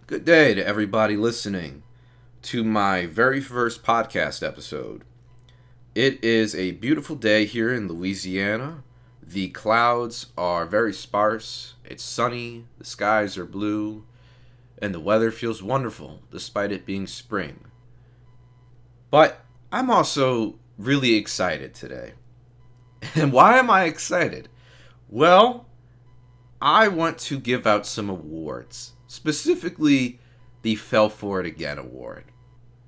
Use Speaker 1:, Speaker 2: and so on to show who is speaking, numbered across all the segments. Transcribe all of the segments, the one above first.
Speaker 1: Good day to everybody listening to my very first podcast episode. It is a beautiful day here in Louisiana. The clouds are very sparse, it's sunny, the skies are blue, and the weather feels wonderful despite it being spring. But I'm also really excited today. And why am I excited? Well, I want to give out some awards, specifically the Fell For It Again award.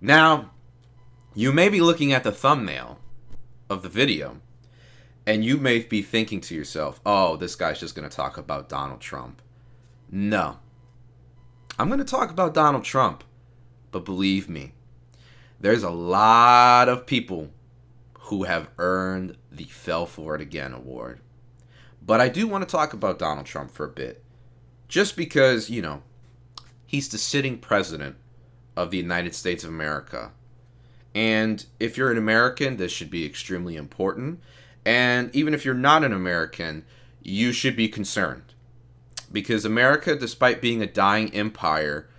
Speaker 1: Now, you may be looking at the thumbnail of the video, and you may be thinking to yourself, oh, this guy's just going to talk about Donald Trump. No. I'm going to talk about Donald Trump, but believe me, there's a lot of people who have earned the Fell For It Again award. But I do want to talk about Donald Trump for a bit. Just because, he's the sitting president of the United States of America. And if you're an American, this should be extremely important. And even if you're not an American, you should be concerned. Because America, despite being a dying empire,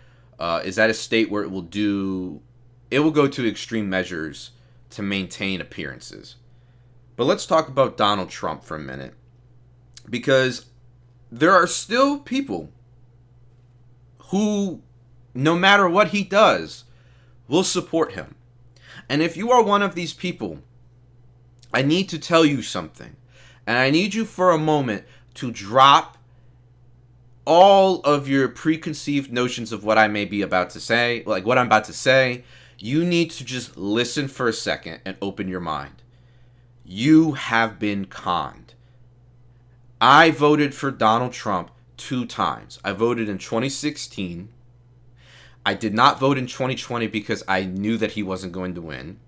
Speaker 1: is at a state where it will go to extreme measures to maintain appearances. But let's talk about Donald Trump for a minute. Because there are still people who, no matter what he does, will support him. And if you are one of these people, I need to tell you something. And I need you for a moment to drop all of your preconceived notions of what I may be about to say, like what I'm about to say. You need to just listen for a second and open your mind. You have been conned. I voted for Donald Trump 2 times. I voted in 2016. I did not vote in 2020 because I knew that he wasn't going to win.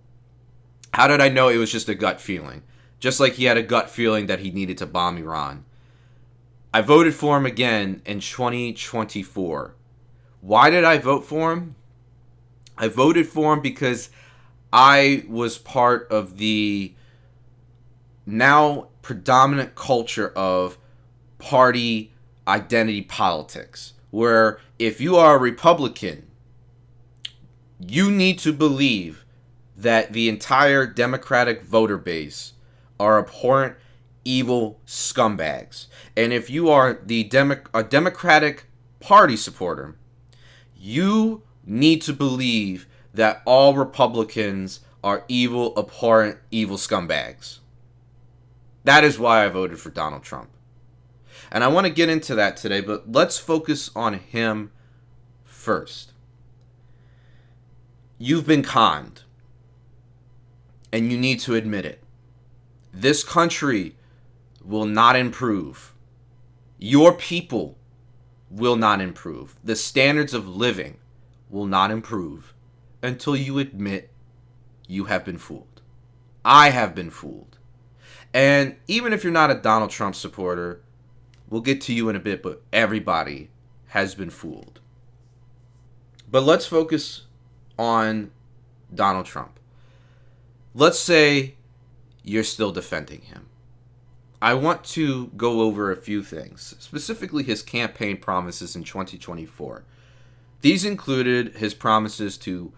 Speaker 1: How did I know? It was just a gut feeling. Just like he had a gut feeling that he needed to bomb Iran. I voted for him again in 2024. Why did I vote for him? I voted for him because I was part of the now predominant culture of party identity politics, where if you are a Republican, you need to believe that the entire Democratic voter base are abhorrent, evil scumbags. And if you are a Democratic Party supporter, you need to believe that all Republicans are evil, abhorrent, evil scumbags. That is why I voted for Donald Trump. And I want to get into that today, but let's focus on him first. You've been conned, and you need to admit it. This country will not improve. Your people will not improve. The standards of living will not improve until you admit you have been fooled. I have been fooled. And even if you're not a Donald Trump supporter, we'll get to you in a bit, but everybody has been fooled. But let's focus on Donald Trump. Let's say you're still defending him. I want to go over a few things, specifically his campaign promises in 2024. These included his promises to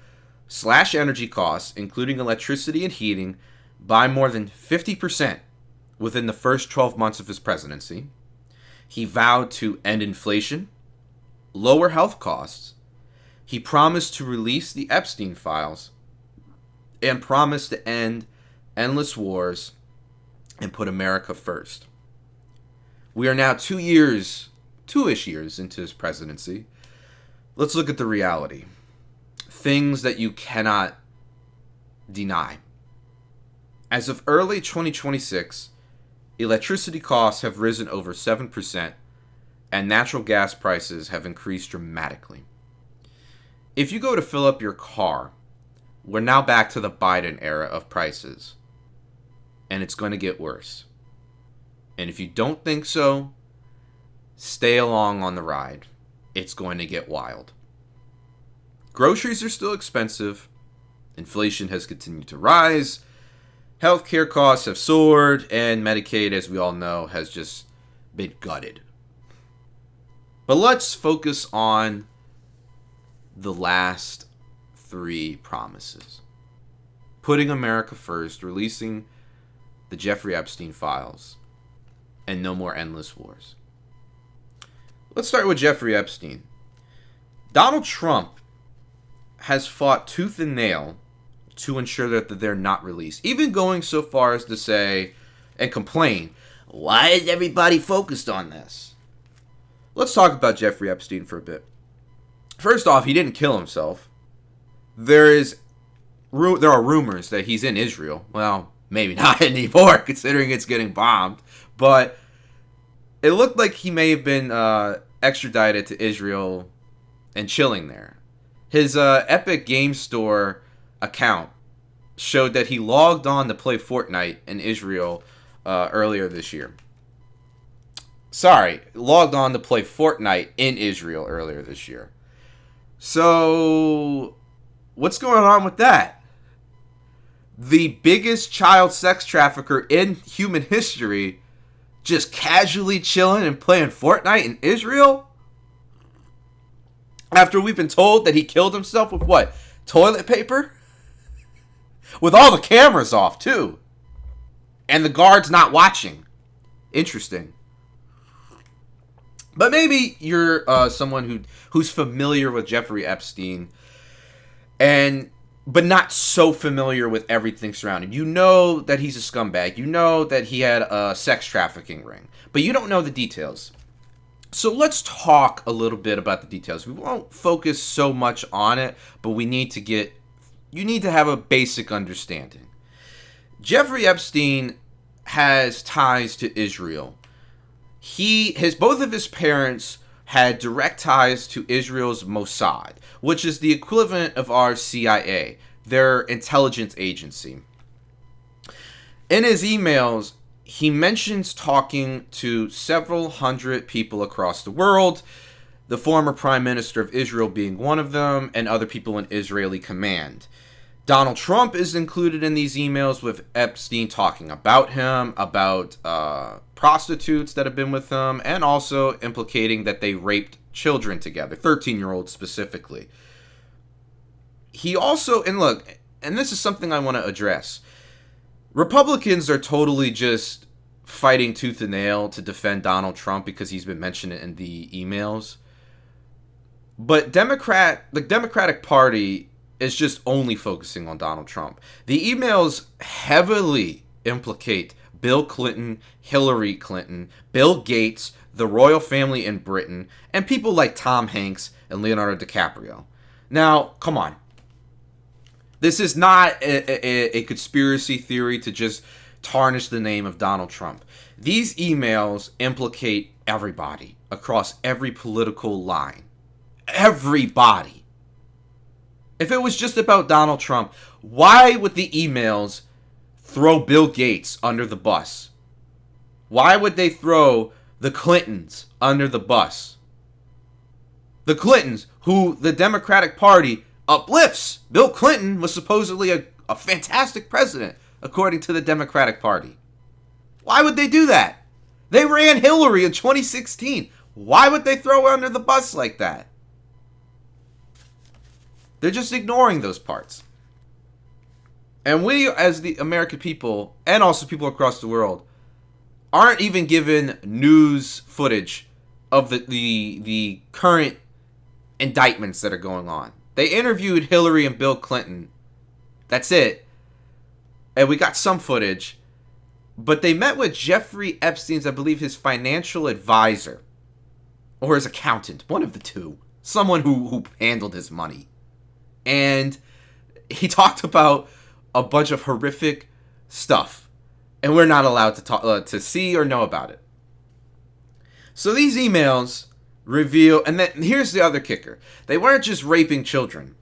Speaker 1: slash energy costs, including electricity and heating, by more than 50% within the first 12 months of his presidency. He vowed to end inflation, lower health costs. He promised to release the Epstein files, and promised to end endless wars and put America first. We are now 2-ish years into his presidency. Let's look at the reality. Things that you cannot deny. As of early 2026, electricity costs have risen over 7%, and natural gas prices have increased dramatically. If you go to fill up your car, we're now back to the Biden era of prices, and it's going to get worse. And if you don't think so, stay along on the ride. It's going to get wild. Groceries are still expensive. Inflation has continued to rise. Healthcare costs have soared, and Medicaid, as we all know, has just been gutted. But let's focus on the last three promises. Putting America first, releasing the Jeffrey Epstein files, and no more endless wars. Let's start with Jeffrey Epstein. Donald Trump has fought tooth and nail to ensure that they're not released, even going so far as to say and complain, why is everybody focused on this? Let's talk about Jeffrey Epstein for a bit. First off, he didn't kill himself. There are rumors that he's in Israel. Well, maybe not anymore, considering it's getting bombed. But it looked like he may have been extradited to Israel and chilling there. His Epic Game Store account showed that he logged on to play Fortnite in Israel earlier this year. Logged on to play Fortnite in Israel earlier this year. So, what's going on with that? The biggest child sex trafficker in human history just casually chilling and playing Fortnite in Israel? After we've been told that he killed himself with what? Toilet paper? With all the cameras off, too. And the guards not watching. Interesting. But maybe you're someone who's familiar with Jeffrey Epstein, but not so familiar with everything surrounding. You know that he's a scumbag. You know that he had a sex trafficking ring, but you don't know the details. So let's talk a little bit about the details. We won't focus so much on it, but you need to have a basic understanding. Jeffrey Epstein has ties to Israel. Both of his parents had direct ties to Israel's Mossad, which is the equivalent of our CIA, their intelligence agency. In his emails, he mentions talking to several hundred people across the world, the former Prime Minister of Israel being one of them, and other people in Israeli command. Donald Trump is included in these emails, with Epstein talking about him, about prostitutes that have been with him, and also implicating that they raped children together, 13-year-olds specifically. He also, and this is something I want to address, Republicans are totally just fighting tooth and nail to defend Donald Trump because he's been mentioned in the emails. But the Democratic Party is just only focusing on Donald Trump. The emails heavily implicate Bill Clinton, Hillary Clinton, Bill Gates, the royal family in Britain, and people like Tom Hanks and Leonardo DiCaprio. Now, come on. This is not a conspiracy theory to just tarnish the name of Donald Trump. These emails implicate everybody across every political line. Everybody. If it was just about Donald Trump, why would the emails throw Bill Gates under the bus? Why would they throw the Clintons under the bus? The Clintons, who the Democratic Party uplifts. Bill Clinton was supposedly a fantastic president, according to the Democratic Party. Why would they do that? They ran Hillary in 2016. Why would they throw her under the bus like that? They're just ignoring those parts. And we, as the American people, and also people across the world, aren't even given news footage of the current indictments that are going on. They interviewed Hillary and Bill Clinton. That's it. And we got some footage. But they met with Jeffrey Epstein's, I believe, his financial advisor. Or his accountant. One of the two. Someone who handled his money. And he talked about a bunch of horrific stuff. And we're not allowed to to see or know about it. So these emails reveal, and then here's the other kicker. They weren't just raping children.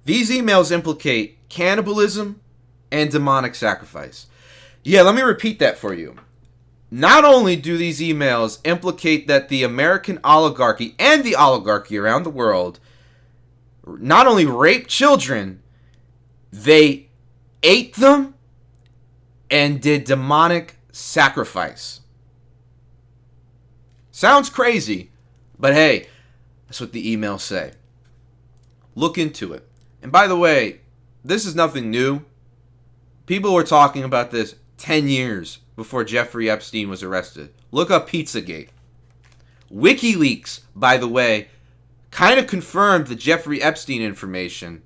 Speaker 1: These emails implicate cannibalism and demonic sacrifice. Yeah, let me repeat that for you. Not only do these emails implicate that the American oligarchy and the oligarchy around the world not only raped children, they ate them and did demonic sacrifice. Sounds crazy, but hey, that's what the emails say. Look into it. And by the way, this is nothing new. People were talking about this 10 years before Jeffrey Epstein was arrested. Look up Pizzagate. WikiLeaks, by the way, kind of confirmed the Jeffrey Epstein information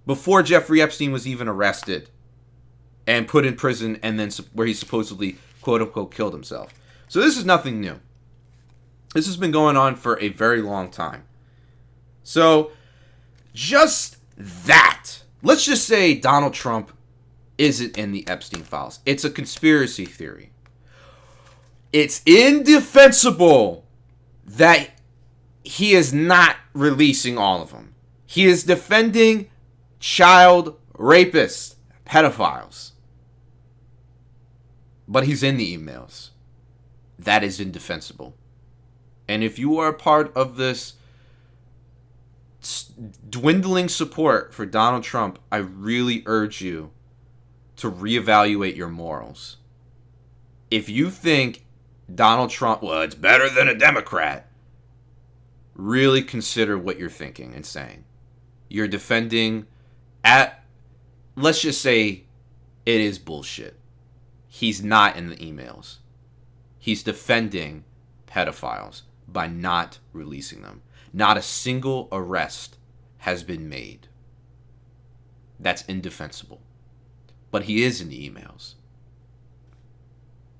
Speaker 1: before Jeffrey Epstein was even arrested and put in prison, and then where he supposedly, quote-unquote, killed himself. So this is nothing new. This has been going on for a very long time. So, just that. Let's just say Donald Trump isn't in the Epstein files. It's a conspiracy theory. It's indefensible that he is not releasing all of them. He is defending child rapists, pedophiles. But he's in the emails. That is indefensible. And if you are a part of this dwindling support for Donald Trump, I really urge you to reevaluate your morals. If you think Donald Trump, well, it's better than a Democrat, really consider what you're thinking and saying. You're defending let's just say it is bullshit. He's not in the emails. He's defending pedophiles by not releasing them. Not a single arrest has been made. That's indefensible. But he is in the emails.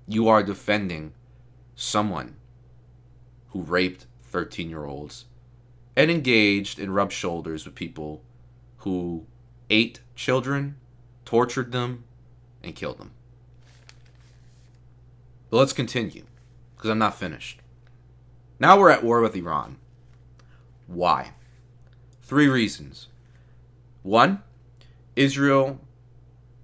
Speaker 1: You are defending someone who raped 13-year-olds and engaged and rubbed shoulders with people who ate children, tortured them, and killed them. But let's continue, because I'm not finished. Now we're at war with Iran. Why? 3 reasons. 1, Israel,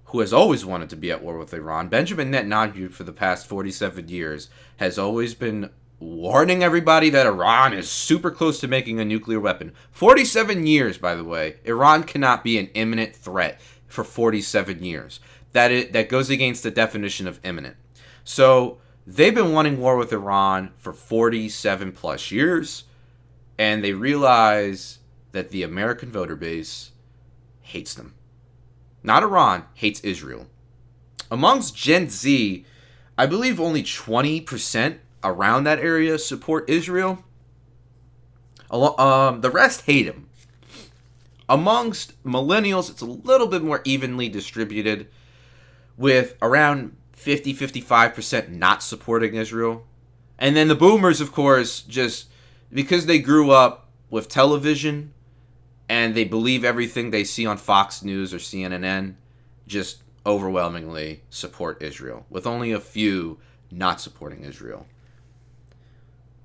Speaker 1: who has always wanted to be at war with Iran, Benjamin Netanyahu for the past 47 years has always been warning everybody that Iran is super close to making a nuclear weapon. 47 years, by the way. Iran cannot be an imminent threat for 47 years. That goes against the definition of imminent. So they've been wanting war with Iran for 47 plus years, and they realize that the American voter base hates them. Not Iran, hates Israel. Amongst Gen Z, I believe only 20% around that area support Israel. The rest hate him. Amongst millennials, it's a little bit more evenly distributed, with around 50-55% not supporting Israel. And then the boomers, of course, just because they grew up with television and they believe everything they see on Fox News or CNN, just overwhelmingly support Israel, with only a few not supporting Israel.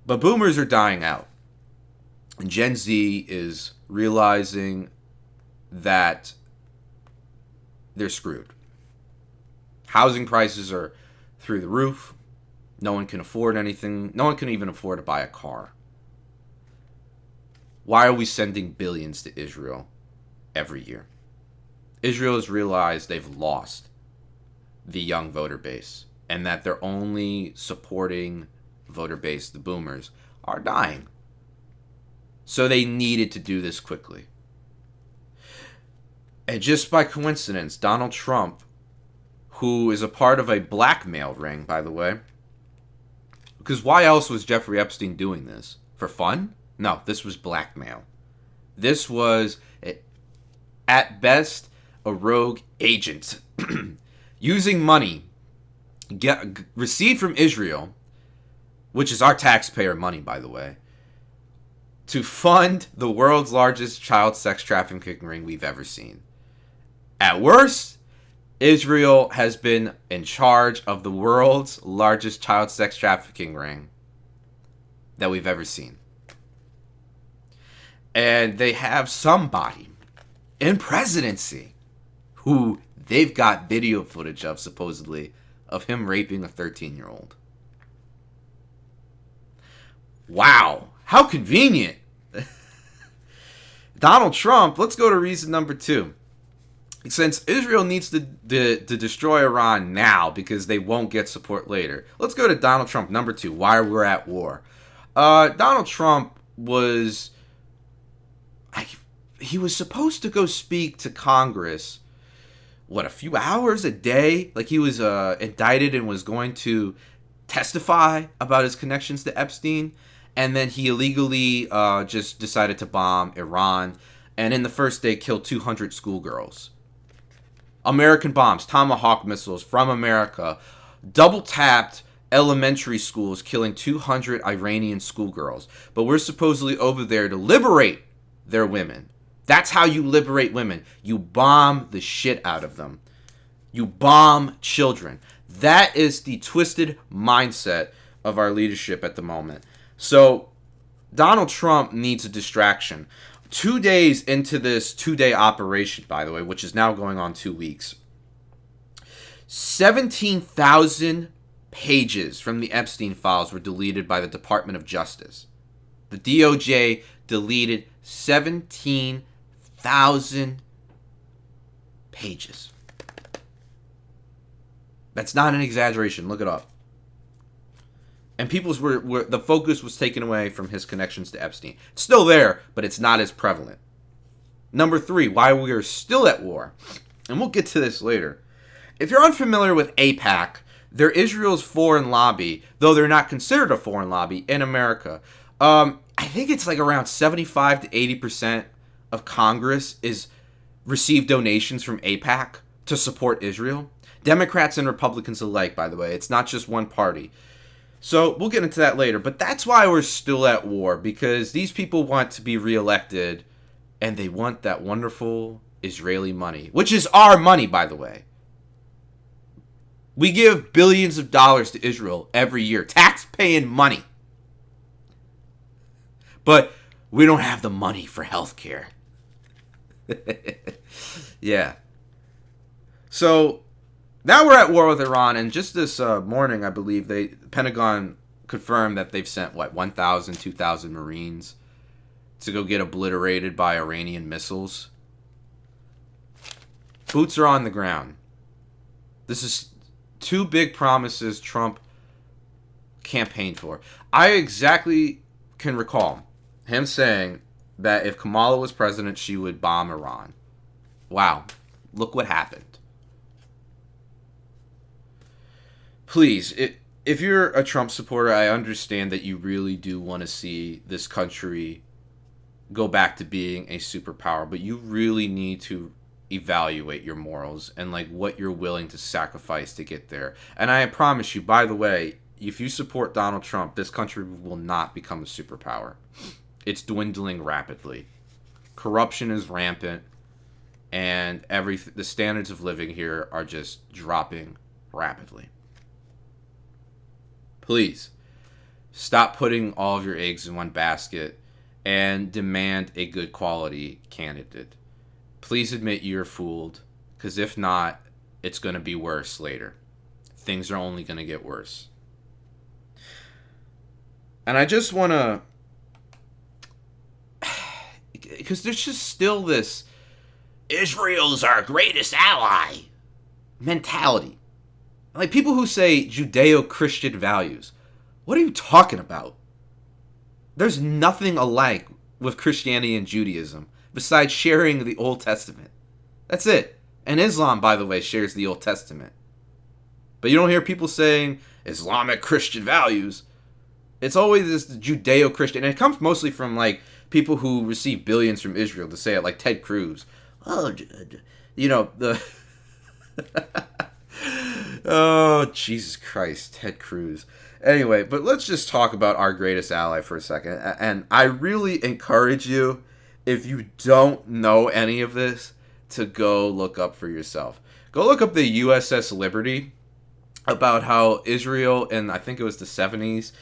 Speaker 1: But boomers are dying out. And Gen Z is realizing that they're screwed. Housing prices are through the roof. No one can afford anything. No one can even afford to buy a car. Why are we sending billions to Israel every year? Israel has realized they've lost the young voter base, and that their only supporting voter base, the boomers, are dying. So they needed to do this quickly. And just by coincidence, Donald Trump, who is a part of a blackmail ring, by the way, because why else was Jeffrey Epstein doing this? For fun? No, this was blackmail. This was, at best, a rogue agent using money received from Israel, which is our taxpayer money, by the way, to fund the world's largest child sex trafficking ring we've ever seen. At worst, Israel has been in charge of the world's largest child sex trafficking ring that we've ever seen. And they have somebody in presidency who they've got video footage of, supposedly, of him raping a 13-year-old. Wow, how convenient. Donald Trump, let's go to reason number 2. Since Israel needs to destroy Iran now because they won't get support later, let's go to Donald Trump, number 2, why we're at war. Donald Trump was he was supposed to go speak to Congress, a few hours a day? Like, he was indicted and was going to testify about his connections to Epstein. And then he illegally just decided to bomb Iran. And in the first day, killed 200 schoolgirls. American bombs, Tomahawk missiles from America, double-tapped elementary schools, killing 200 Iranian schoolgirls. But we're supposedly over there to liberate their women. That's how you liberate women. You bomb the shit out of them. You bomb children. That is the twisted mindset of our leadership at the moment. So Donald Trump needs a distraction. 2 days into this 2-day operation, by the way, which is now going on 2 weeks, 17,000 pages from the Epstein files were deleted by the Department of Justice. The DOJ deleted 17,000 pages. That's not an exaggeration. Look it up. And people's the focus was taken away from his connections to Epstein. It's still there, but it's not as prevalent. Number 3, why we are still at war. And we'll get to this later. If you're unfamiliar with AIPAC, they're Israel's foreign lobby, though they're not considered a foreign lobby in America. I think it's like around 75 to 80% of Congress receive donations from AIPAC to support Israel. Democrats and Republicans alike, by the way. It's not just one party. So we'll get into that later. But that's why we're still at war, because these people want to be reelected, and they want that wonderful Israeli money, which is our money, by the way. We give billions of dollars to Israel every year, tax-paying money. But we don't have the money for healthcare. Yeah. So now we're at war with Iran, and just this morning, I believe, the Pentagon confirmed that they've sent, 1,000, 2,000 Marines to go get obliterated by Iranian missiles. Boots are on the ground. This is 2 big promises Trump campaigned for. I exactly can recall him saying that if Kamala was president, she would bomb Iran. Wow. Look what happened. Please, if you're a Trump supporter, I understand that you really do want to see this country go back to being a superpower, but you really need to evaluate your morals and what you're willing to sacrifice to get there. And I promise you, by the way, if you support Donald Trump, this country will not become a superpower. It's dwindling rapidly. Corruption is rampant, and the standards of living here are just dropping rapidly. Please, stop putting all of your eggs in one basket and demand a good quality candidate. Please admit you're fooled, because if not, it's going to be worse later. Things are only going to get worse. And I just want to, because there's just still this Israel's our greatest ally mentality. Like, people who say Judeo-Christian values. What are you talking about? There's nothing alike with Christianity and Judaism besides sharing the Old Testament. That's it. And Islam, by the way, shares the Old Testament. But you don't hear people saying Islamic Christian values. It's always this Judeo-Christian. And it comes mostly from, people who receive billions from Israel to say it, like Ted Cruz. Oh, the... Oh, Jesus Christ, Ted Cruz. Anyway, but let's just talk about our greatest ally for a second. And I really encourage you, if you don't know any of this, to go look up for yourself. Go look up the USS Liberty, about how Israel, in I think it was the 70s,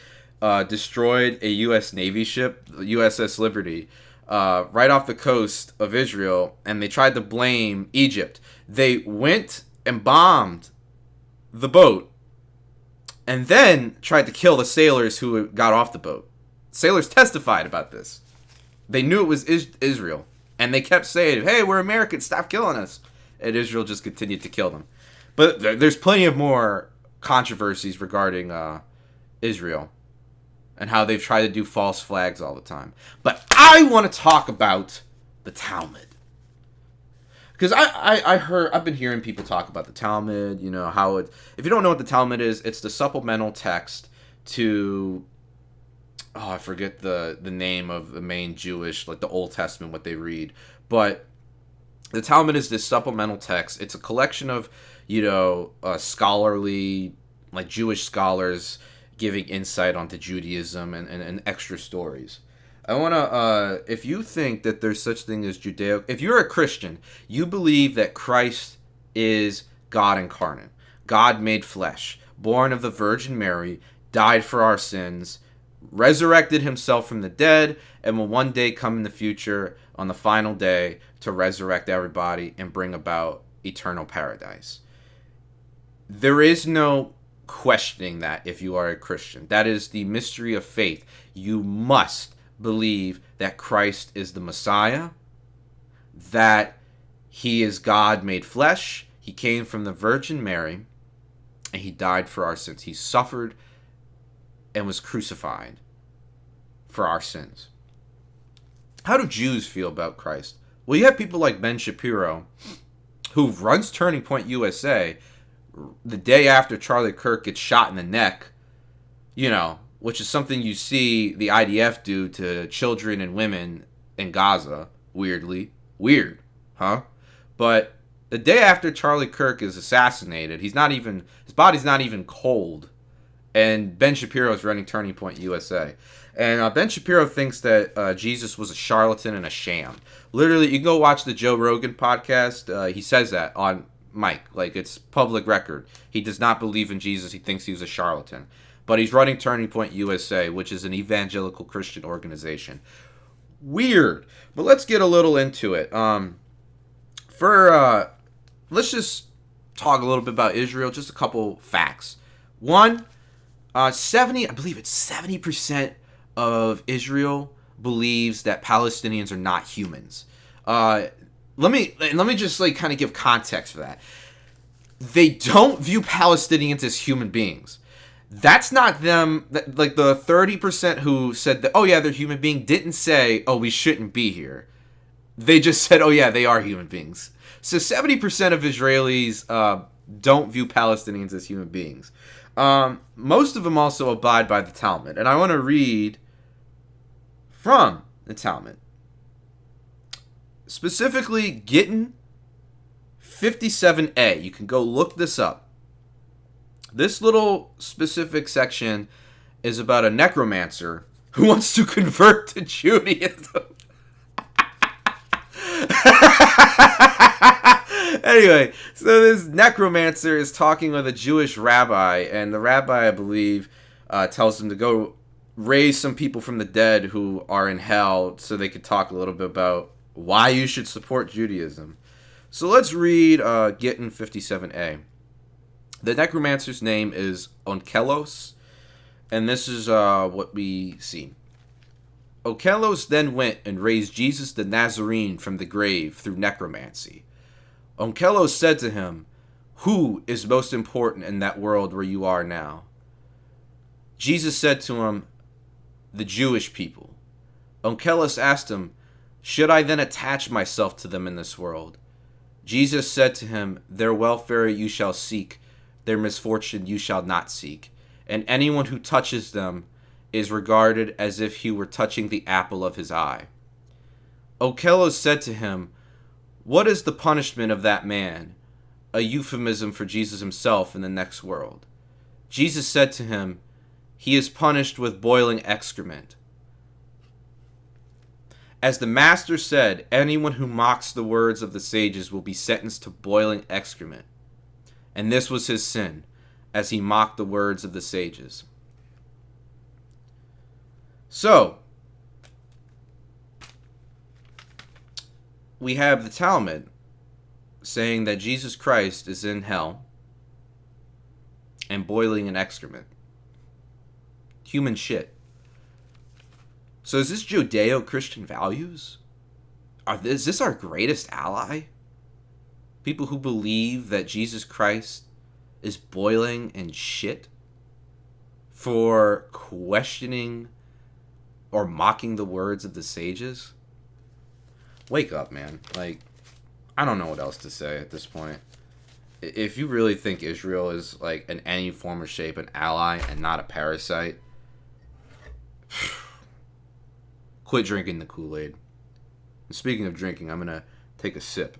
Speaker 1: destroyed a U.S. Navy ship, the USS Liberty, right off the coast of Israel, and they tried to blame Egypt. They went and bombed the boat, and then tried to kill the sailors who got off the boat. Sailors testified about this. They knew it was Israel, and they kept saying, hey, we're Americans, stop killing us. And Israel just continued to kill them. But there's plenty of more controversies regarding Israel and how they've tried to do false flags all the time. But I want to talk about the Talmud. Because I've been hearing people talk about the Talmud, how it, if you don't know what the Talmud is, it's the supplemental text to, I forget the name of the main Jewish, like the Old Testament, what they read. But the Talmud is this supplemental text. It's a collection of, scholarly, like Jewish scholars giving insight onto Judaism and extra stories. I want to, if you think that there's such thing as if you're a Christian, you believe that Christ is God incarnate, God made flesh, born of the Virgin Mary, died for our sins, resurrected himself from the dead, and will one day come in the future on the final day to resurrect everybody and bring about eternal paradise. There is no questioning that if you are a Christian. That is the mystery of faith. You must believe that Christ is the Messiah, that he is God made flesh, he came from the Virgin Mary, and he died for our sins. He suffered and was crucified for our sins. How do Jews feel about Christ? Well, you have people like Ben Shapiro, who runs Turning Point USA the day after Charlie Kirk gets shot in the neck, which is something you see the IDF do to children and women in Gaza, weirdly. Weird, huh? But the day after Charlie Kirk is assassinated, his body's not even cold, and Ben Shapiro is running Turning Point USA. And Ben Shapiro thinks that Jesus was a charlatan and a sham. Literally, you can go watch the Joe Rogan podcast. He says that on mic. Like, it's public record. He does not believe in Jesus. He thinks he was a charlatan. But he's running Turning Point USA, which is an evangelical Christian organization. Weird. But let's get a little into it. Let's just talk a little bit about Israel. Just a couple facts. One, I believe it's 70% of Israel believes that Palestinians are not humans. Let me just kind of give context for that. They don't view Palestinians as human beings. That's not them. Like the 30% who said that, oh yeah, they're human being, didn't say, oh, we shouldn't be here. They just said, oh yeah, they are human beings. So 70% of Israelis don't view Palestinians as human beings. Most of them also abide by the Talmud. And I want to read from the Talmud. Specifically, Gittin 57a. You can go look this up. This little specific section is about a necromancer who wants to convert to Judaism. Anyway, so this necromancer is talking with a Jewish rabbi, and the rabbi, I believe, tells him to go raise some people from the dead who are in hell so they could talk a little bit about why you should support Judaism. So let's read Gittin 57a. The necromancer's name is Onkelos, and this is what we see. Onkelos then went and raised Jesus the Nazarene from the grave through necromancy. Onkelos said to him, "Who is most important in that world where you are now?" Jesus said to him, "The Jewish people." Onkelos asked him, "Should I then attach myself to them in this world?" Jesus said to him, "Their welfare you shall seek, their misfortune you shall not seek, and anyone who touches them is regarded as if he were touching the apple of his eye." Onkelos said to him, "What is the punishment of that man?" A euphemism for Jesus himself in the next world. Jesus said to him, "He is punished with boiling excrement." As the Master said, anyone who mocks the words of the sages will be sentenced to boiling excrement. And this was his sin, as he mocked the words of the sages. So, we have the Talmud saying that Jesus Christ is in hell and boiling in excrement. Human shit. So is this Judeo-Christian values? Is this our greatest ally? People who believe that Jesus Christ is boiling in shit for questioning or mocking the words of the sages? Wake up, man. Like, I don't know what else to say at this point. If you really think Israel is, like, in any form or shape an ally and not a parasite, quit drinking the Kool-Aid. And speaking of drinking, I'm going to take a sip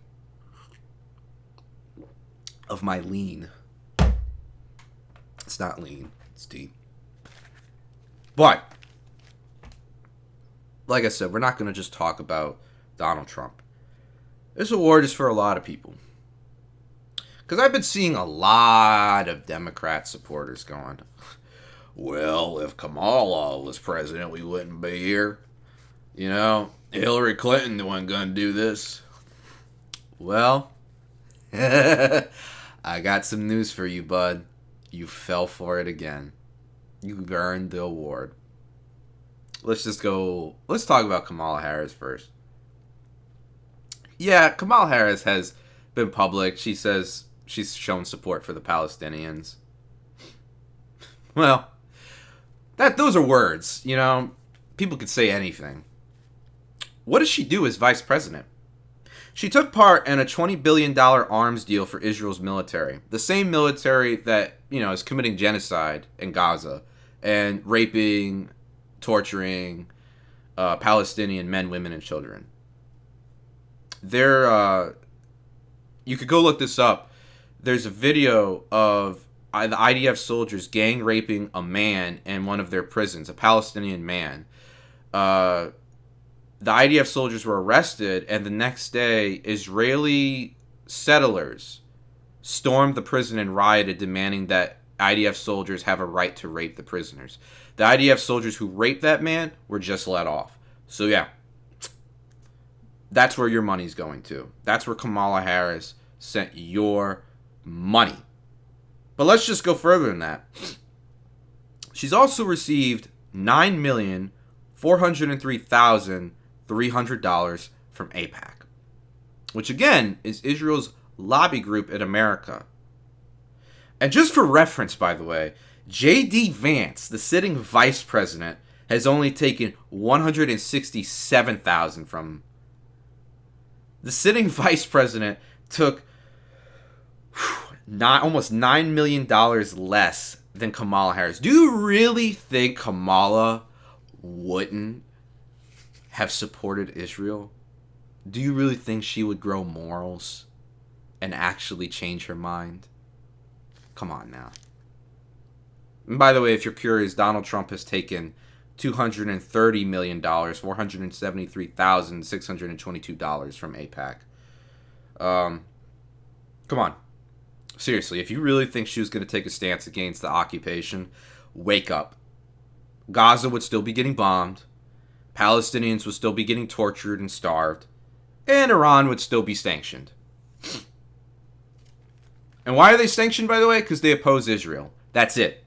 Speaker 1: of my lean. It's not lean. It's deep. But, like I said, we're not going to just talk about Donald Trump. This award is for a lot of people. Because I've been seeing a lot of Democrat supporters going, well, if Kamala was president, we wouldn't be here. You know, Hillary Clinton wasn't going to do this. Well, I got some news for you, bud. You fell for it again. You earned the award. Let's talk about Kamala Harris first. Yeah, Kamala Harris has been public. She says she's shown support for the Palestinians. Well, those are words, you know. People could say anything. What does she do as vice president? She took part in a $20 billion arms deal for Israel's military. The same military that, you know, is committing genocide in Gaza and raping, torturing Palestinian men, women, and children. You could go look this up. There's a video of the IDF soldiers gang raping a man in one of their prisons, a Palestinian man. The IDF soldiers were arrested, and the next day, Israeli settlers stormed the prison and rioted, demanding that IDF soldiers have a right to rape the prisoners. The IDF soldiers who raped that man were just let off. So yeah, that's where your money's going to. That's where Kamala Harris sent your money. But let's just go further than that. She's also received $9,403,300 from AIPAC, which again is Israel's lobby group in America. And just for reference, by the way, J.D. Vance, the sitting vice president, has only taken $167,000 from. The sitting vice president took almost $9 million less than Kamala Harris. Do you really think Kamala wouldn't have supported Israel? Do you really think she would grow morals and actually change her mind? Come on now. And by the way, if you're curious, Donald Trump has taken $230 million, $473,622 from AIPAC. Come on. Seriously, if you really think she was going to take a stance against the occupation, wake up. Gaza would still be getting bombed. Palestinians would still be getting tortured and starved. And Iran would still be sanctioned. And why are they sanctioned, by the way? Because they oppose Israel. That's it.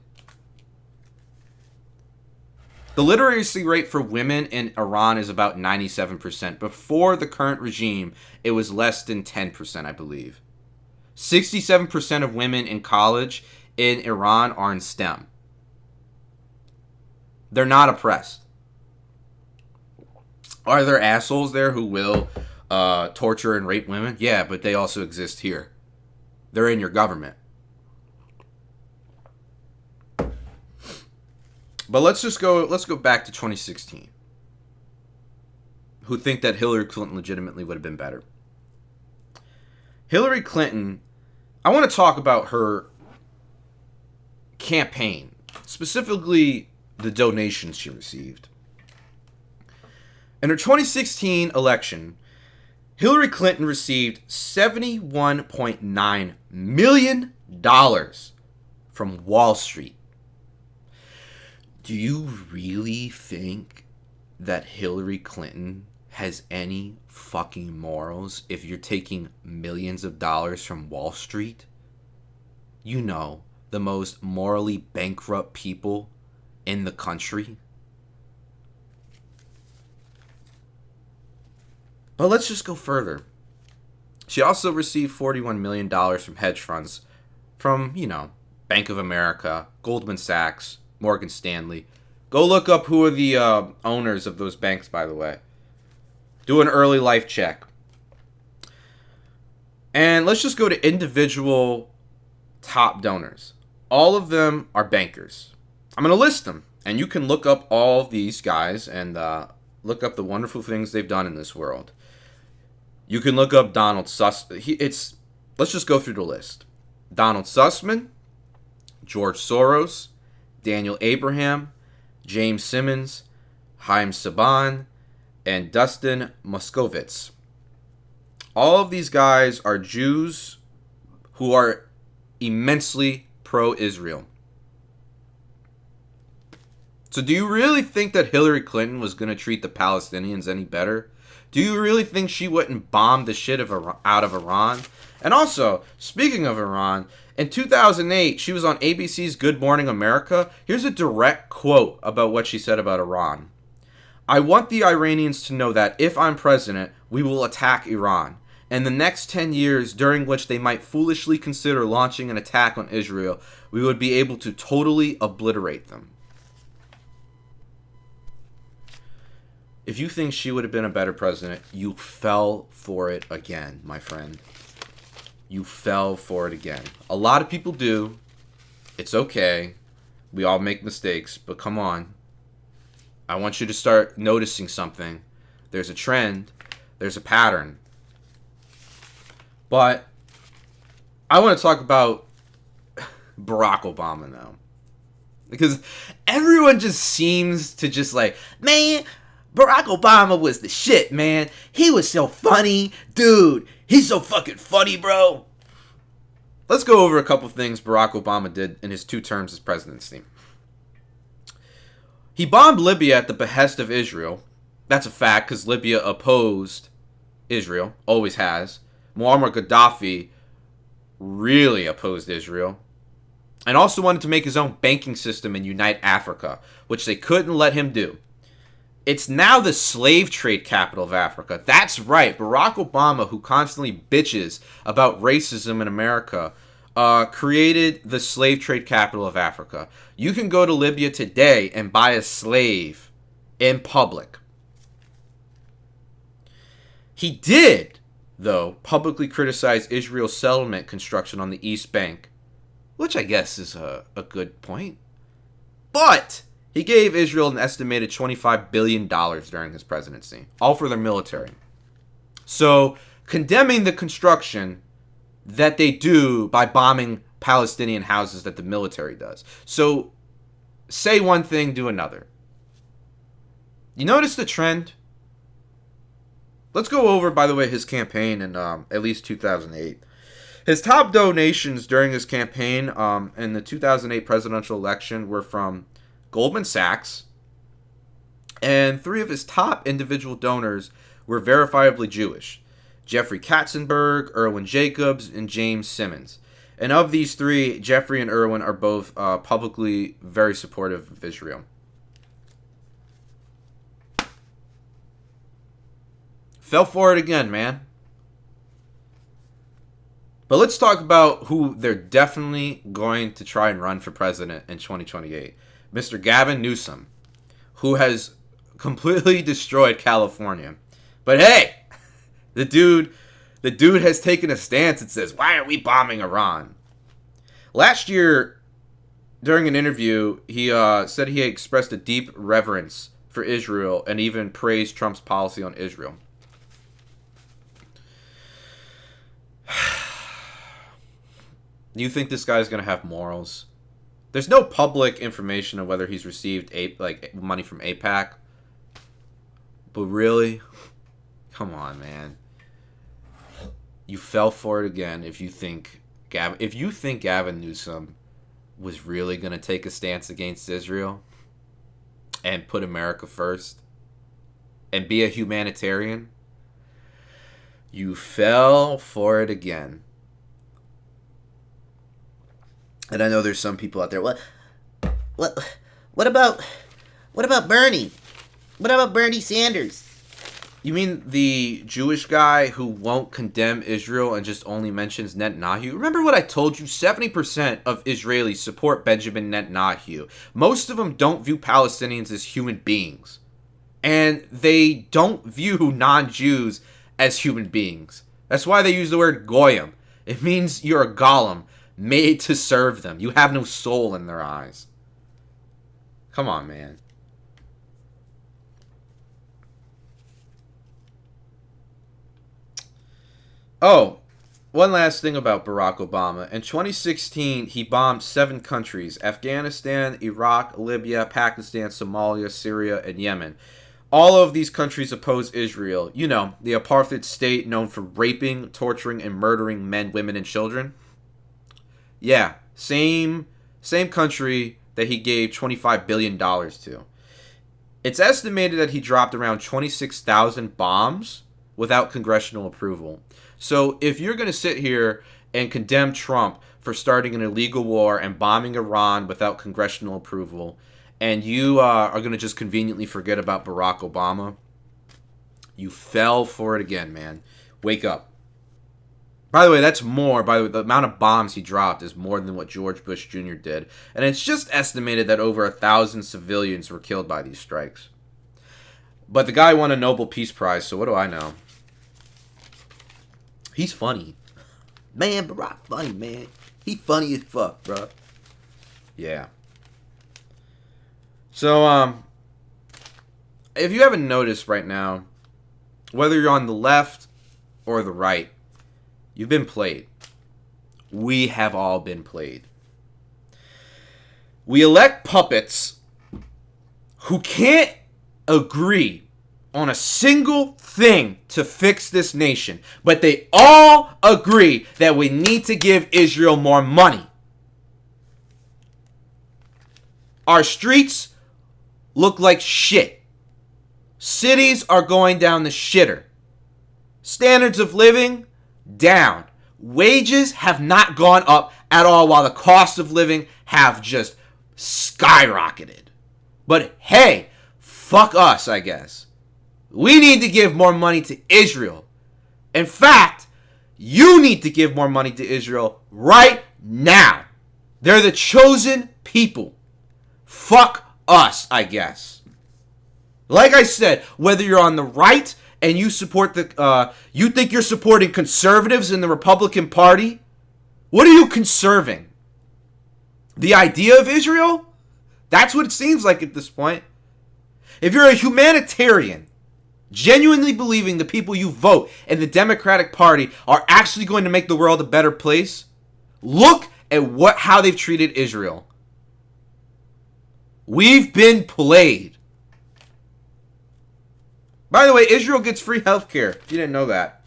Speaker 1: The literacy rate for women in Iran is about 97%. Before the current regime, it was less than 10%, I believe. 67% of women in college in Iran are in STEM. They're not oppressed. Are there assholes there who will torture and rape women? Yeah, but they also exist here. They're in your government. But let's go back to 2016. Who think that Hillary Clinton legitimately would have been better. Hillary Clinton, I want to talk about her campaign, specifically the donations she received. In her 2016 election, Hillary Clinton received $71.9 million from Wall Street. Do you really think that Hillary Clinton has any fucking morals if you're taking millions of dollars from Wall Street? You know, the most morally bankrupt people in the country. But let's just go further. She also received $41 million from hedge funds from, you know, Bank of America, Goldman Sachs, Morgan Stanley. Go look up who are the owners of those banks, by the way. Do an early life check. And let's just go to individual top donors. All of them are bankers. I'm going to list them. And you can look up all of these guys and look up the wonderful things they've done in this world. You can look up Donald Sussman. Let's just go through the list. Donald Sussman, George Soros, Daniel Abraham, James Simmons, Haim Saban, and Dustin Moskovitz. All of these guys are Jews who are immensely pro-Israel. So do you really think that Hillary Clinton was going to treat the Palestinians any better? Do you really think she wouldn't bomb the shit out of Iran? And also, speaking of Iran, in 2008, she was on ABC's Good Morning America. Here's a direct quote about what she said about Iran. I want the Iranians to know that if I'm president, we will attack Iran. In the next 10 years, during which they might foolishly consider launching an attack on Israel, we would be able to totally obliterate them. If you think she would have been a better president, you fell for it again, my friend. You fell for it again. A lot of people do. It's okay. We all make mistakes, but come on. I want you to start noticing something. There's a trend. There's a pattern. But I want to talk about Barack Obama now. Because everyone just seems to just like, man, Barack Obama was the shit, man. He was so funny. Dude, he's so fucking funny, bro. Let's go over a couple things Barack Obama did in his 2 terms as presidency. He bombed Libya at the behest of Israel. That's a fact because Libya opposed Israel. Always has. Muammar Gaddafi really opposed Israel. And also wanted to make his own banking system and unite Africa, which they couldn't let him do. It's now the slave trade capital of Africa. That's right. Barack Obama, who constantly bitches about racism in America, created the slave trade capital of Africa. You can go to Libya today and buy a slave in public. He did, though, publicly criticize Israel's settlement construction on the East Bank, which I guess is a good point. But he gave Israel an estimated $25 billion during his presidency, all for their military. So, condemning the construction that they do by bombing Palestinian houses that the military does. So, say one thing, do another. You notice the trend? Let's go over, by the way, his campaign in at least 2008. His top donations during his campaign in the 2008 presidential election were from Goldman Sachs, and 3 of his top individual donors were verifiably Jewish: Jeffrey Katzenberg, Erwin Jacobs, and James Simmons. And of these 3, Jeffrey and Erwin are both publicly very supportive of Israel. Fell for it again, man. But let's talk about who they're definitely going to try and run for president in 2028. Mr. Gavin Newsom, who has completely destroyed California. But hey, the dude has taken a stance that says, why are we bombing Iran? Last year, during an interview, he said he expressed a deep reverence for Israel and even praised Trump's policy on Israel. You think this guy's going to have morals? There's no public information of whether he's received money from AIPAC. But really? Come on, man. You fell for it again if you think Gavin Newsom was really going to take a stance against Israel and put America first and be a humanitarian. You fell for it again. And I know there's some people out there. What about Bernie? What about Bernie Sanders? You mean the Jewish guy who won't condemn Israel and just only mentions Netanyahu? Remember what I told you? 70% of Israelis support Benjamin Netanyahu. Most of them don't view Palestinians as human beings. And they don't view non-Jews as human beings. That's why they use the word goyim. It means you're a golem made to serve them. You have no soul in their eyes. Come on, man. Oh, one last thing about Barack Obama. In 2016, he bombed 7 countries: Afghanistan, Iraq, Libya, Pakistan, Somalia, Syria, and Yemen. All of these countries oppose Israel. You know, the apartheid state known for raping, torturing, and murdering men, women, and children. Yeah, same country that he gave $25 billion to. It's estimated that he dropped around 26,000 bombs without congressional approval. So if you're going to sit here and condemn Trump for starting an illegal war and bombing Iran without congressional approval, and you are going to just conveniently forget about Barack Obama, you fell for it again, man. Wake up. By the way, that's more. By the way, the amount of bombs he dropped is more than what George Bush Jr. did. And it's just estimated that over 1,000 civilians were killed by these strikes. But the guy won a Nobel Peace Prize, so what do I know? He's funny. Man, Barack funny, man. He funny as fuck, bro. Yeah. So, if you haven't noticed right now, whether you're on the left or the right, you've been played. We have all been played. We elect puppets who can't agree on a single thing to fix this nation, but they all agree that we need to give Israel more money. Our streets look like shit. Cities are going down the shitter. Standards of living, down. Wages have not gone up at all, while the cost of living have just skyrocketed. But hey, fuck us, I guess. We need to give more money to Israel. In fact, you need to give more money to Israel right now. They're the chosen people. Fuck us, I guess. Like I said, whether you're on the right and you support you think you're supporting conservatives in the Republican Party, what are you conserving? The idea of Israel? That's what it seems like at this point. If you're a humanitarian, genuinely believing the people you vote in the Democratic Party are actually going to make the world a better place, look at how they've treated Israel. We've been played. By the way, Israel gets free healthcare, if you didn't know that.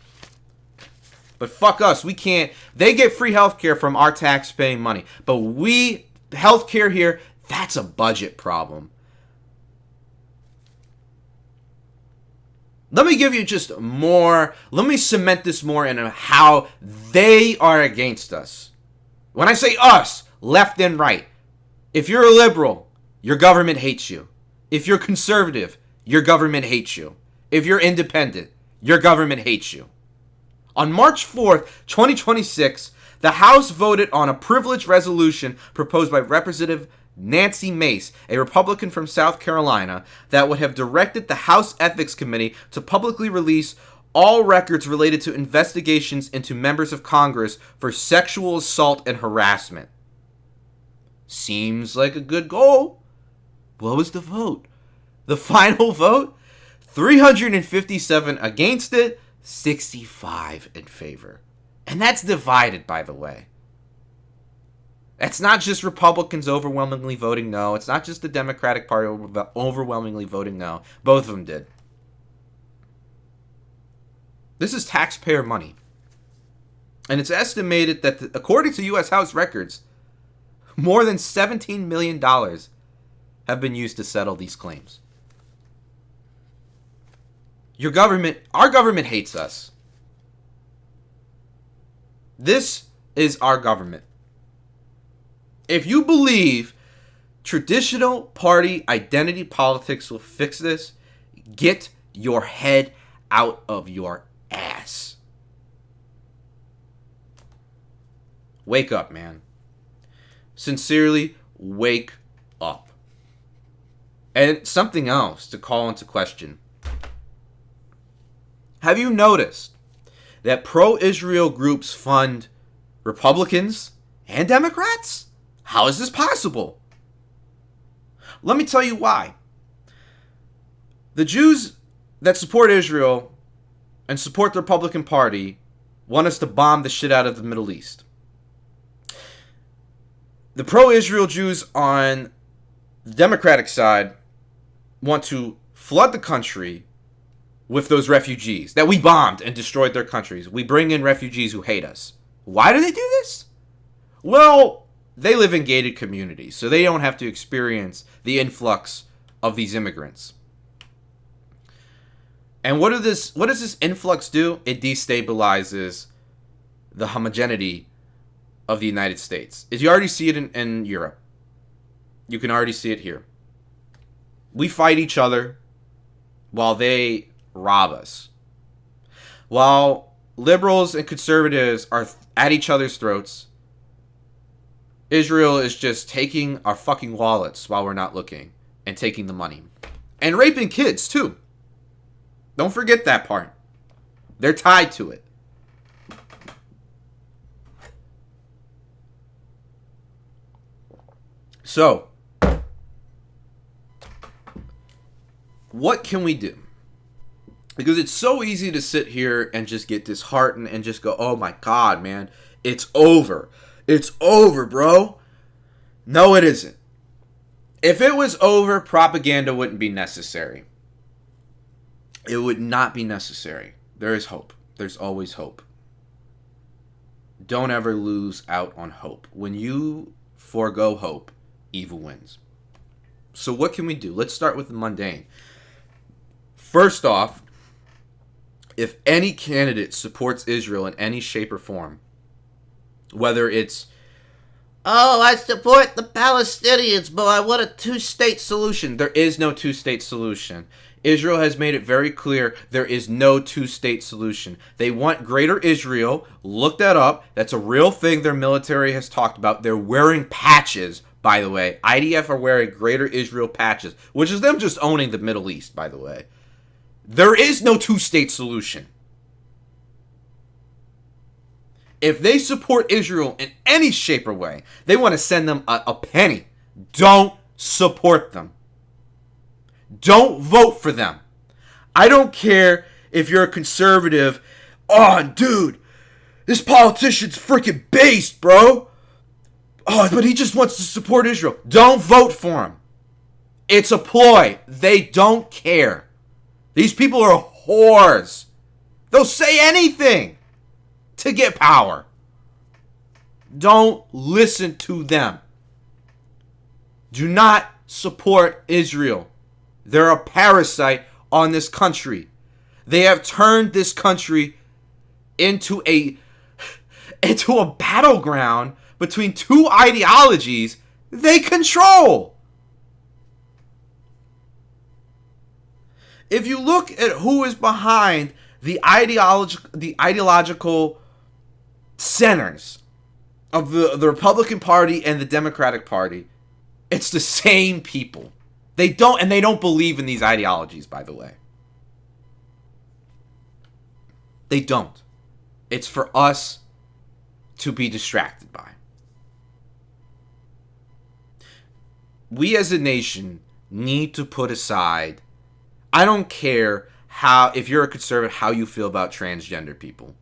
Speaker 1: But fuck us, we can't. They get free healthcare from our tax-paying money. But healthcare here, that's a budget problem. Let me give you just more, let me cement this more in how they are against us. When I say us, left and right. If you're a liberal, your government hates you. If you're conservative, your government hates you. If you're independent, your government hates you. On March 4th, 2026, the House voted on a privilege resolution proposed by Representative Nancy Mace, a Republican from South Carolina, that would have directed the House Ethics Committee to publicly release all records related to investigations into members of Congress for sexual assault and harassment. Seems like a good goal. What was the vote? The final vote? 357 against it, 65 in favor. And that's divided, by the way. It's not just Republicans overwhelmingly voting no. It's not just the Democratic Party overwhelmingly voting no. Both of them did. This is taxpayer money. And it's estimated that, according to U.S. House records, more than $17 million have been used to settle these claims. Our government hates us. This is our government. If you believe traditional party identity politics will fix this, get your head out of your ass. Wake up, man. Sincerely, wake up. And something else to call into question. Have you noticed that pro-Israel groups fund Republicans and Democrats? How is this possible? Let me tell you why. The Jews that support Israel and support the Republican Party want us to bomb the shit out of the Middle East. The pro-Israel Jews on the Democratic side want to flood the country with those refugees that we bombed and destroyed their countries. We bring in refugees who hate us. Why do they do this? Well, they live in gated communities, so they don't have to experience the influx of these immigrants. And what does this influx do? It destabilizes the homogeneity of the United States. You already see it in Europe. You can already see it here. We fight each other while they rob us. While liberals and conservatives are at each other's throats, Israel is just taking our fucking wallets while we're not looking and taking the money. And raping kids, too. Don't forget that part. They're tied to it. So, what can we do? Because it's so easy to sit here and just get disheartened and just go, oh my God, man, it's over. It's over, bro. No, it isn't. If it was over, propaganda wouldn't be necessary. It would not be necessary. There is hope. There's always hope. Don't ever lose out on hope. When you forego hope, evil wins. So what can we do? Let's start with the mundane. First off, if any candidate supports Israel in any shape or form, whether it's, oh, I support the Palestinians, but I want a two-state solution. There is no two-state solution. Israel has made it very clear there is no two-state solution. They want greater Israel. Look that up. That's a real thing their military has talked about. They're wearing patches, by the way. IDF are wearing greater Israel patches, which is them just owning the Middle East, by the way. There is no two-state solution. If they support Israel in any shape or way, they want to send them a penny. Don't support them. Don't vote for them. I don't care if you're a conservative. Oh, dude, this politician's freaking based, bro. Oh, but he just wants to support Israel. Don't vote for him. It's a ploy. They don't care. These people are whores. They'll say anything to get power. Don't listen to them. Do not support Israel. They're a parasite on this country. They have turned this country into a battleground between two ideologies they control. If you look at who is behind the ideological centers of the Republican Party and the Democratic Party, it's the same people. They don't believe in these ideologies, by the way. They don't. It's for us to be distracted by. We as a nation need to put aside, I don't care if you're a conservative, how you feel about transgender people.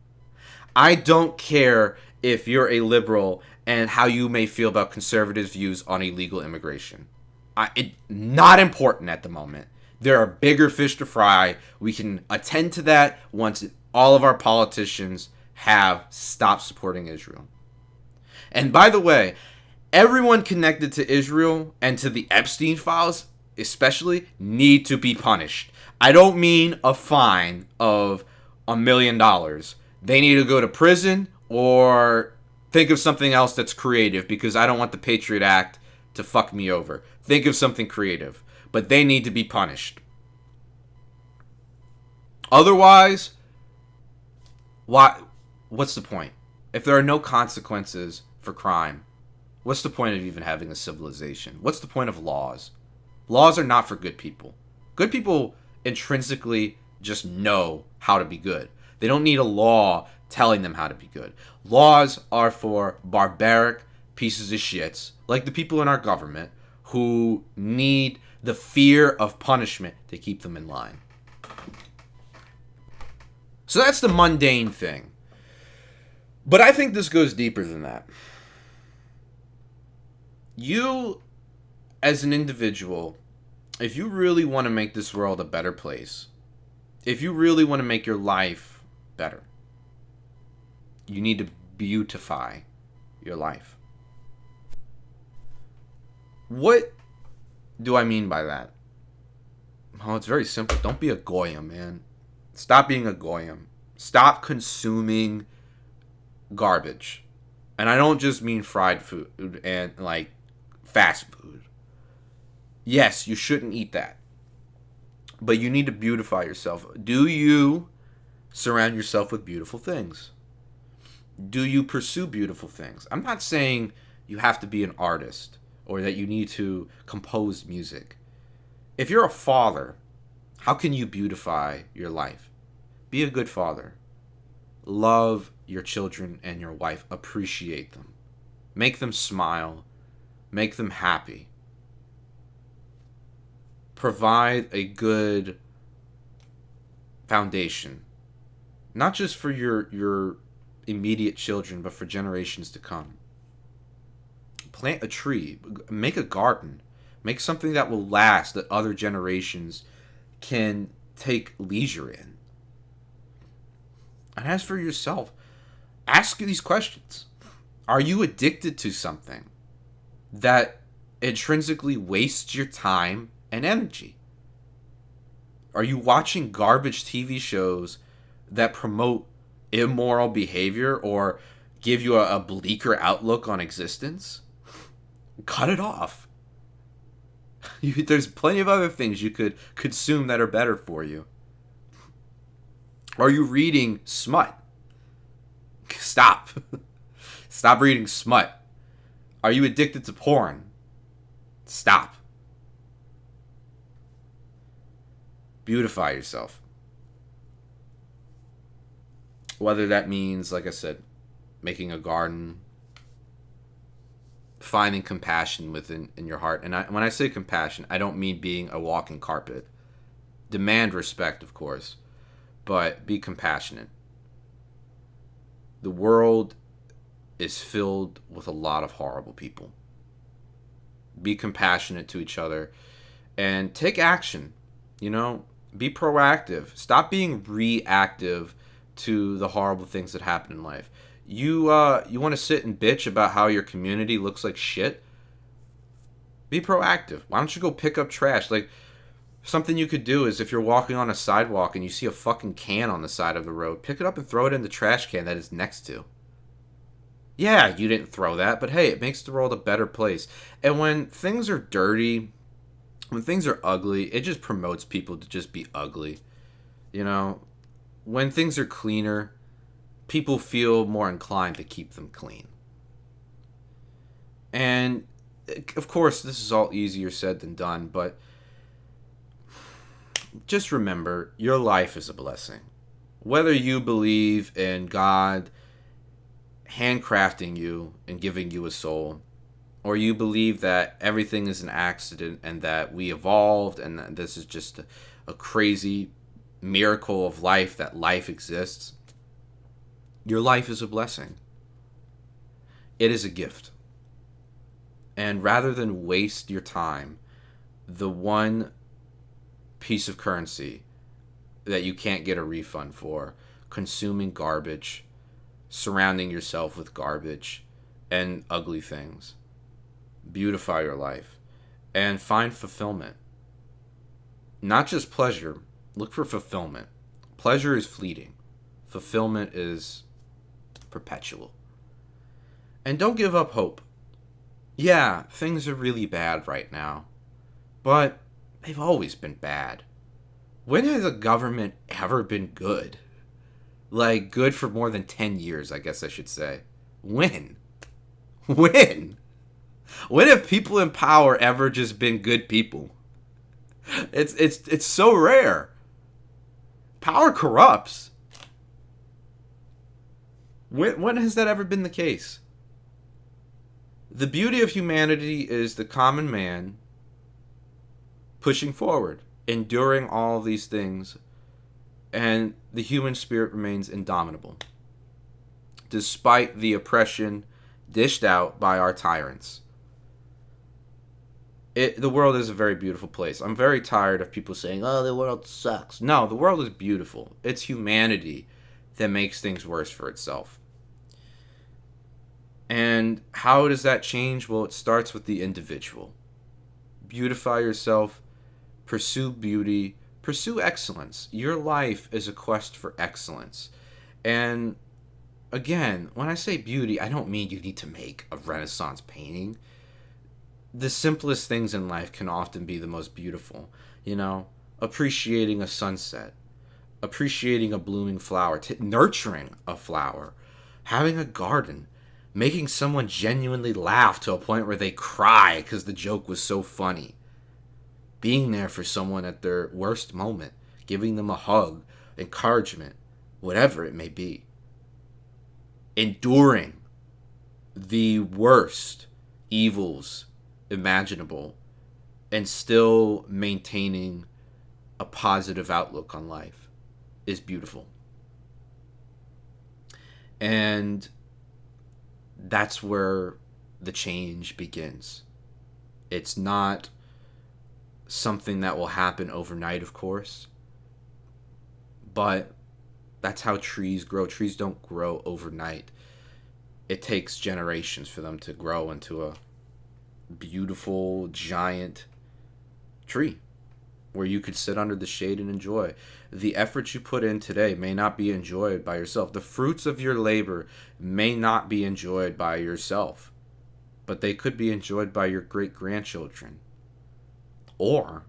Speaker 1: I don't care if you're a liberal and how you may feel about conservatives' views on illegal immigration. It's not important at the moment. There are bigger fish to fry. We can attend to that once all of our politicians have stopped supporting Israel. And by the way, everyone connected to Israel and to the Epstein files especially need to be punished. I don't mean a fine of $1 million. They need to go to prison or think of something else that's creative, because I don't want the Patriot Act to fuck me over. Think of something creative. But they need to be punished. Otherwise, what's the point? If there are no consequences for crime, what's the point of even having a civilization? What's the point of laws? Laws are not for good people. Good people intrinsically just know how to be good. They don't need a law telling them how to be good. Laws are for barbaric pieces of shits, like the people in our government, who need the fear of punishment to keep them in line. So that's the mundane thing. But I think this goes deeper than that. You, as an individual, if you really want to make this world a better place, if you really want to make your life better, you need to beautify your life. What do I mean by that? Well, it's very simple. Don't be a goyim, man. Stop being a goyim. Stop consuming garbage. And I don't just mean fried food and like fast food. Yes, you shouldn't eat that. But you need to beautify yourself. Do you surround yourself with beautiful things? Do you pursue beautiful things? I'm not saying you have to be an artist or that you need to compose music. If you're a father, how can you beautify your life? Be a good father. Love your children and your wife. Appreciate them. Make them smile. Make them happy. Provide a good foundation. Not just for your immediate children, but for generations to come. Plant a tree. Make a garden. Make something that will last, that other generations can take leisure in. And as for yourself, ask these questions. Are you addicted to something that intrinsically wastes your time and energy? Are you watching garbage TV shows that promote immoral behavior or give you a bleaker outlook on existence? Cut it off. There's plenty of other things you could consume that are better for you. Are you reading smut? Stop. Stop reading smut. Are you addicted to porn? Stop. Beautify yourself. Whether that means, like I said, making a garden, finding compassion in your heart. And when I say compassion, I don't mean being a walking carpet. Demand respect, of course, but be compassionate. The world is filled with a lot of horrible people. Be compassionate to each other and take action. Be proactive. Stop being reactive to the horrible things that happen in life. You want to sit and bitch about how your community looks like shit? Be proactive. Why don't you go pick up trash? Like, something you could do is if you're walking on a sidewalk and you see a fucking can on the side of the road, pick it up and throw it in the trash can that it's next to. Yeah, you didn't throw that, but hey, it makes the world a better place. And when things are dirty, when things are ugly, it just promotes people to just be ugly. When things are cleaner, people feel more inclined to keep them clean. And, of course, this is all easier said than done, but just remember, your life is a blessing. Whether you believe in God handcrafting you and giving you a soul, or you believe that everything is an accident and that we evolved and that this is just a crazy miracle of life, that life exists, your life is a blessing. It is a gift. And rather than waste your time, the one piece of currency that you can't get a refund for, consuming garbage, surrounding yourself with garbage and ugly things, beautify your life and find fulfillment. Not just pleasure, look for fulfillment. Pleasure is fleeting. Fulfillment is perpetual. And don't give up hope. Yeah, things are really bad right now, but they've always been bad. When has a government ever been good? Like, good for more than 10 years, I guess I should say. When? When? When have people in power ever just been good people? It's so rare. Power corrupts. When has that ever been the case? The beauty of humanity is the common man pushing forward, enduring all these things, and the human spirit remains indomitable, despite the oppression dished out by our tyrants. The world is a very beautiful place. I'm very tired of people saying, oh, the world sucks. No, the world is beautiful. It's humanity that makes things worse for itself. And how does that change? Well, it starts with the individual. Beautify yourself, pursue beauty, pursue excellence. Your life is a quest for excellence. And again, when I say beauty, I don't mean you need to make a Renaissance painting. The simplest things in life can often be the most beautiful. Appreciating a sunset, appreciating a blooming flower, nurturing a flower, having a garden, making someone genuinely laugh to a point where they cry because the joke was so funny, being there for someone at their worst moment, giving them a hug, encouragement, whatever it may be, enduring the worst evils imaginable, and still maintaining a positive outlook on life is beautiful. And that's where the change begins. It's not something that will happen overnight, of course, but that's how trees grow. Trees don't grow overnight. It takes generations for them to grow into a beautiful giant tree where you could sit under the shade and enjoy. The effort you put in today may not be enjoyed by yourself. The fruits of your labor may not be enjoyed by yourself, but they could be enjoyed by your great-grandchildren or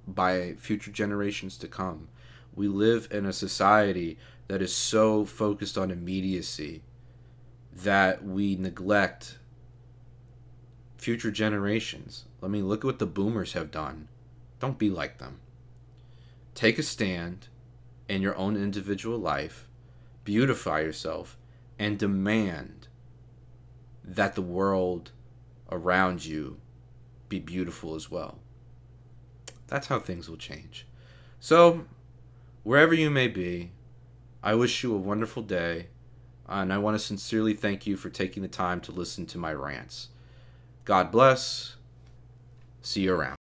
Speaker 1: by future generations to come. We live in a society that is so focused on immediacy that we neglect future generations. Look at what the boomers have done. Don't be like them. Take a stand in your own individual life, beautify yourself, and demand that the world around you be beautiful as well. That's how things will change. So, wherever you may be, I wish you a wonderful day, and I want to sincerely thank you for taking the time to listen to my rants. God bless. See you around.